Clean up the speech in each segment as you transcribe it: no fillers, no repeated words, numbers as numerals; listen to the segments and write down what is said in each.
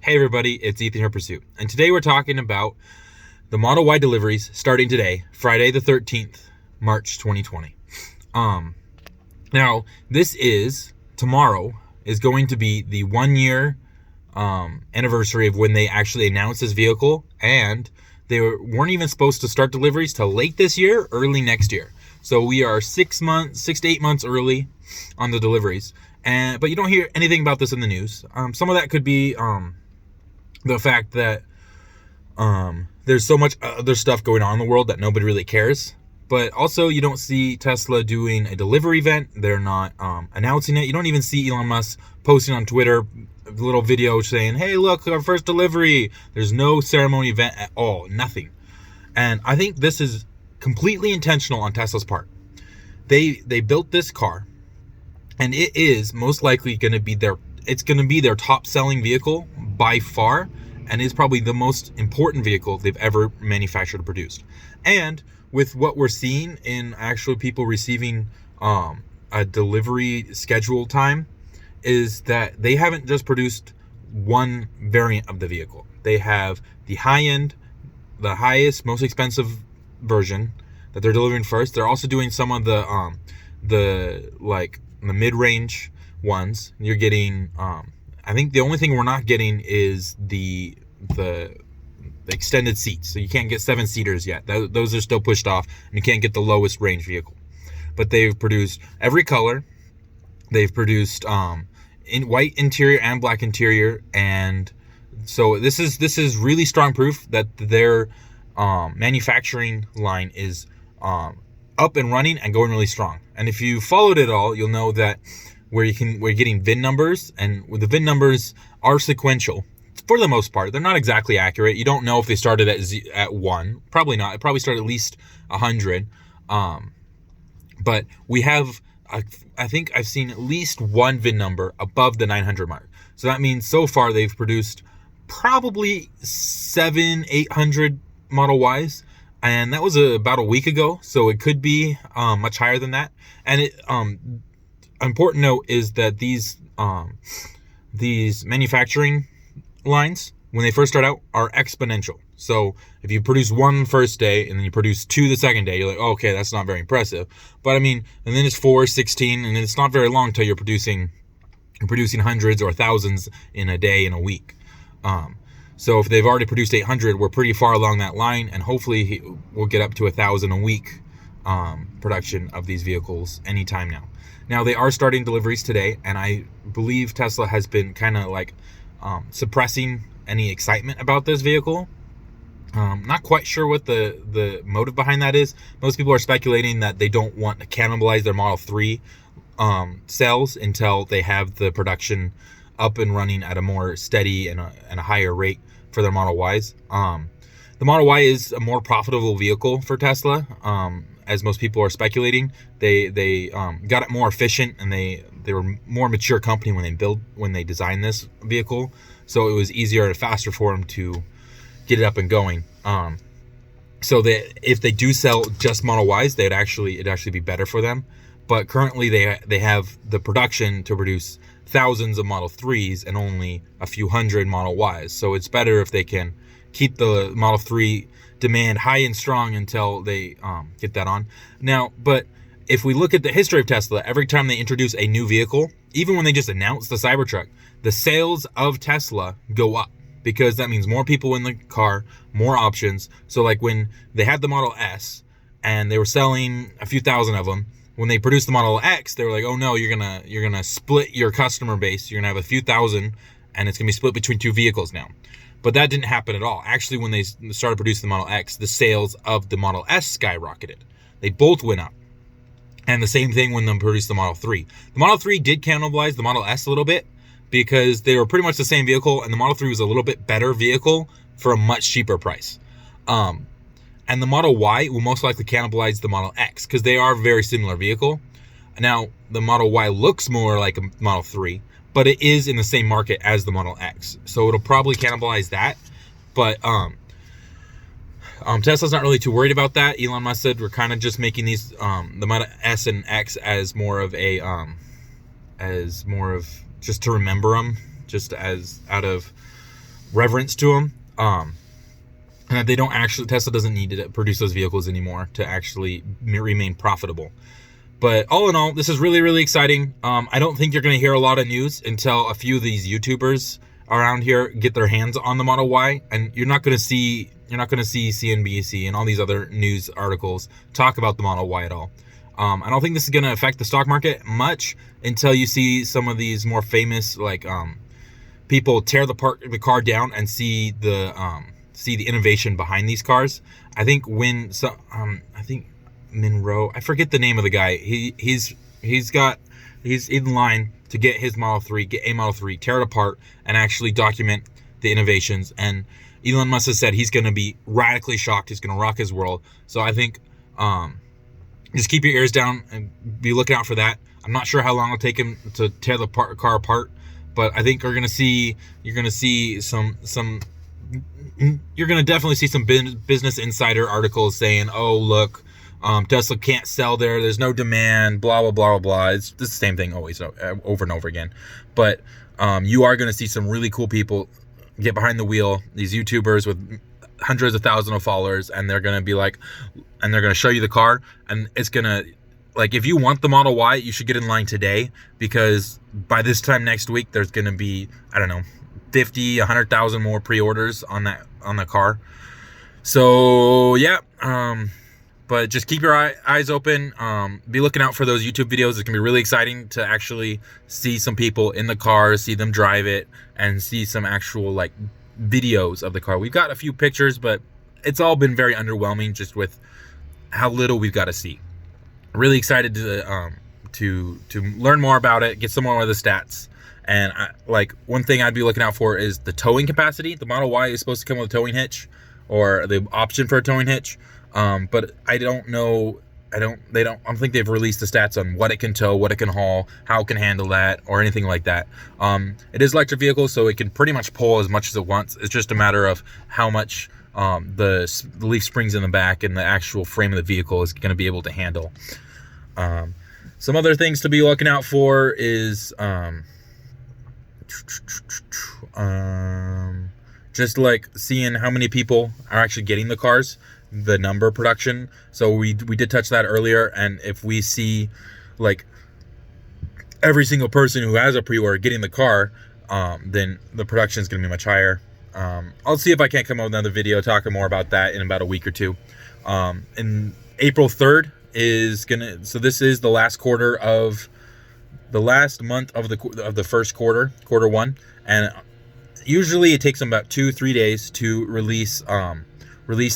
Hey everybody, it's Ethan here, Pursuit, and today we're talking about the Model Y deliveries starting today, Friday the 13th, March 2020. Now this is tomorrow is going to be the 1 year anniversary of when they actually announced this vehicle, and they weren't even supposed to start deliveries till late this year, early next year. So we are 6 to 8 months early on the deliveries, but you don't hear anything about this in the news. Some of that could be the fact that there's so much other stuff going on in the world that nobody really cares. But also, you don't see Tesla doing a delivery event. They're not announcing it. You don't even see Elon Musk posting on Twitter a little video saying, hey, look, our first delivery. There's no ceremony event at all, nothing. And I think this is completely intentional on Tesla's part. They built this car, and it is most likely going to be their top selling vehicle by far, and is probably the most important vehicle they've ever manufactured or produced. And with what we're seeing in actual people receiving a delivery schedule time, is that they haven't just produced one variant of the vehicle. They have the high end, the highest, most expensive version that they're delivering first. They're also doing some of the mid-range ones. You're getting I think the only thing we're not getting is the extended seats. So you can't get 7-seaters yet. Those are still pushed off, and you can't get the lowest range vehicle. But they've produced every color. They've produced in white interior and black interior, and so this is really strong proof that their manufacturing line is up and running and going really strong. And if you followed it all, you'll know that we're getting VIN numbers, and the VIN numbers are sequential for the most part. They're not exactly accurate. You don't know if they started at 1. Probably not. It probably started at least 100. But we have, I think I've seen at least one VIN number above the 900 mark. So that means so far they've produced probably 800 Model Ys. And that was about a week ago, so it could be much higher than that. And important note is that these manufacturing lines, when they first start out, are exponential. So if you produce one first day and then you produce 2 the second day, you're like, oh, okay, that's not very impressive. But I mean, and then it's 4, 16, and it's not very long till you're producing hundreds or thousands in a day, in a week. So if they've already produced 800, we're pretty far along that line, and hopefully we'll get up to 1,000 a week production of these vehicles anytime now. Now, they are starting deliveries today, and I believe Tesla has been kind of like suppressing any excitement about this vehicle. Not quite sure what the motive behind that is. Most people are speculating that they don't want to cannibalize their Model 3 sales until they have the production up and running at a more steady and a higher rate for their Model Ys. The Model Y is a more profitable vehicle for Tesla, as most people are speculating. They got it more efficient, and they were a more mature company when they designed this vehicle, so it was easier and faster for them to get it up and going. So that if they do sell just Model Ys, it'd actually be better for them. But currently they have the production to produce thousands of Model 3s and only a few hundred Model Ys. So it's better if they can keep the Model 3 demand high and strong until they get that on. Now, but if we look at the history of Tesla, every time they introduce a new vehicle, even when they just announced the Cybertruck, the sales of Tesla go up, because that means more people in the car, more options. So like when they had the Model S and they were selling a few thousand of them, when they produced the Model X, they were like, oh no, you're gonna split your customer base. You're gonna have a few thousand, and it's gonna be split between 2 vehicles now. But that didn't happen at all. Actually, when they started producing the Model X, the sales of the Model S skyrocketed. They both went up. And the same thing when they produced the Model 3. The Model 3 did cannibalize the Model S a little bit, because they were pretty much the same vehicle, and the Model 3 was a little bit better vehicle for a much cheaper price. And the Model Y will most likely cannibalize the Model X, because they are a very similar vehicle. Now, the Model Y looks more like a Model 3, but it is in the same market as the Model X. So it'll probably cannibalize that. But Tesla's not really too worried about that. Elon Musk said we're kind of just making these the Model S and X as more of just to remember them, just as out of reverence to them. And that they don't actually, Tesla doesn't need to produce those vehicles anymore to actually remain profitable. But all in all, this is really, really exciting. I don't think you're going to hear a lot of news until a few of these YouTubers around here get their hands on the Model Y, and you're not going to see CNBC and all these other news articles talk about the Model Y at all. I don't think this is going to affect the stock market much until you see some of these more famous people tear the car down and see the innovation behind these cars. I think Monroe, I forget the name of the guy. He's in line to get his Model 3, get a Model 3, tear it apart, and actually document the innovations. And Elon Musk has said he's going to be radically shocked. He's going to rock his world. So I think just keep your ears down and be looking out for that. I'm not sure how long it'll take him to tear the car apart, but I think you're going to see some. You're going to definitely see some Business Insider articles saying, "Oh, look, Tesla can't sell there. There's no demand, blah, blah, blah, blah." It's the same thing always, over and over again. But you are going to see some really cool people get behind the wheel, these YouTubers with hundreds of thousands of followers, and they're going to show you the car, and it's going to, if you want the Model Y, you should get in line today, because by this time next week, there's going to be, 50, 100,000 more pre-orders on the car. So yeah, but just keep your eyes open. Be looking out for those YouTube videos. It's gonna be really exciting to actually see some people in the car, see them drive it, and see some actual videos of the car. We've got a few pictures, but it's all been very underwhelming just with how little we've got to see. Really excited to learn more about it, get some more of the stats. And one thing I'd be looking out for is the towing capacity. The Model Y is supposed to come with a towing hitch, or the option for a towing hitch. But I don't know. I don't think they've released the stats on what it can tow, what it can haul, how it can handle that, or anything like that. It is electric vehicle, so it can pretty much pull as much as it wants. It's just a matter of how much the leaf springs in the back and the actual frame of the vehicle is going to be able to handle. Some other things to be looking out for is just seeing how many people are actually getting the cars, the number production. So we did touch that earlier, and if we see every single person who has a pre-order getting the car, then the production is going to be much higher. I'll see if I can't come up with another video talking more about that in about a week or two. And April 3rd so this is the last quarter of the last month of the first quarter one, and usually it takes them about 2-3 days to release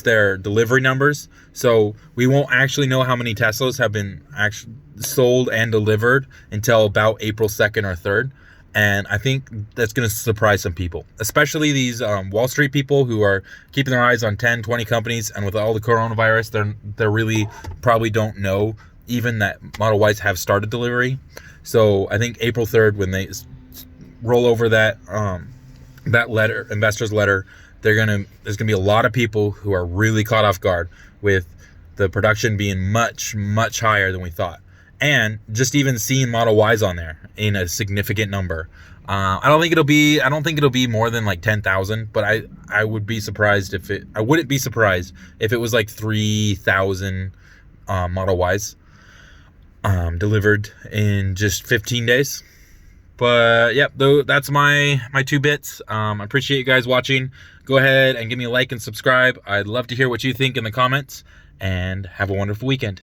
their delivery numbers. So we won't actually know how many Teslas have been actually sold and delivered until about April 2nd or 3rd. And I think that's going to surprise some people, especially these Wall Street people who are keeping their eyes on 10, 20 companies. And with all the coronavirus, they really probably don't know even that Model Ys have started delivery. So I think April 3rd, when they roll over that letter, investors letter, there's gonna be a lot of people who are really caught off guard with the production being much, much higher than we thought. And just even seeing Model Ys on there in a significant number. I don't think it'll be more than 10,000, but I wouldn't be surprised if it was 3,000 Model Ys delivered in just 15 days. But yep, that's my 2 bits. I appreciate you guys watching. Go ahead and give me a like and subscribe. I'd love to hear what you think in the comments, and have a wonderful weekend.